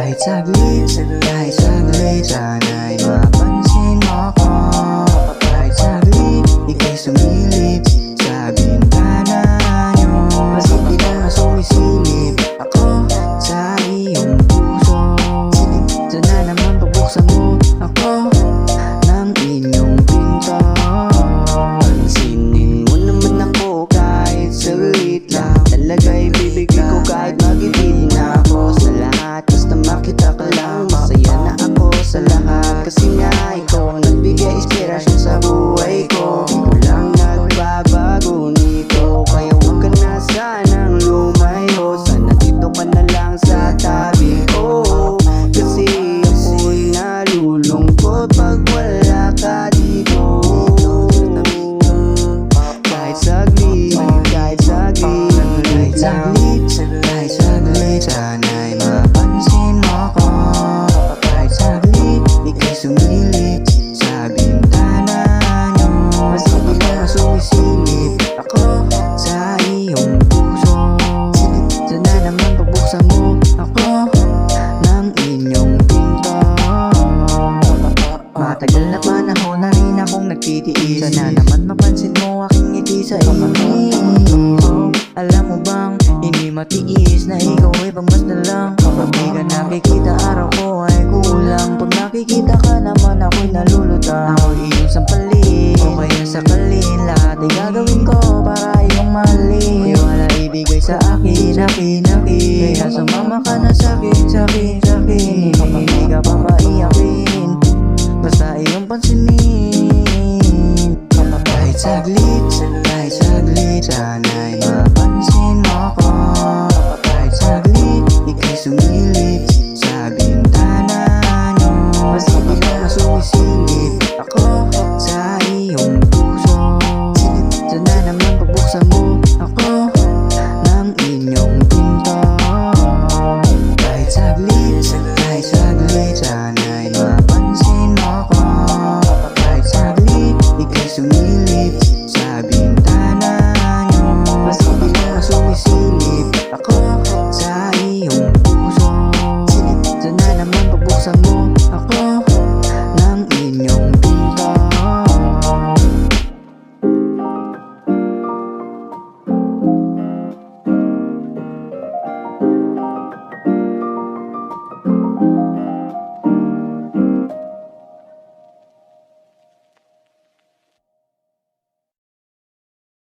kahit saglit, sana'y mapansin mo ko. Kahit saglit, ika'y sumilip sa bintana nyo. Masigit na sumisilip ako sa iyong puso. Sana naman pabuksan mo ako ng inyong pinto. Pansinin mo naman ako kahit saglit lang. Talaga'y bibigay ko kahit magiging na ako sa lahat. Basta makita ka lang, masaya na ako sa lahat. Kasi nga ikaw ang nagbigay inspirasyon sa buhay ko. Ikaw lang nagbabago nito, kaya huwag ka na sanang lumayo. Sana dito ka na lang sa tabi ko. Kasi ako'y nalulungkot pag wala ka dito. Kahit saglit, kahit saglit, kahit saglit, sana'y mapansin mo ko. Kahit saglit, ika'y sumilip sa bintana nyo. Masigit na sumisilip ako sa iyong puso. Sana naman pabuksan mo ako ng inyong pinto. Matagal na panahon na rin akong nagtitiis. Sana naman mapansin mo aking ngiti sa inis. Alam mo bang hindi matiis na ikaw ay pagmasdan lang. Kapag di ka nakikita, araw ko ay kulang. Pag nakikita ka naman, ako'y nalulutang. Ako'y iyong sampalin o kaya sakalin. Lahat ay gagawin ko para iyong mahalin. Iwala ibigay sa akin, akin. Kaya sumama ka na sa'kin. Kapag di ka pa maiyakin, basta iyong pansinin. Kahit saglit, sana'y mapansin mo ko. Kahit saglit, ika'y sumilip sa bintana nyo. Masigit na sumisilip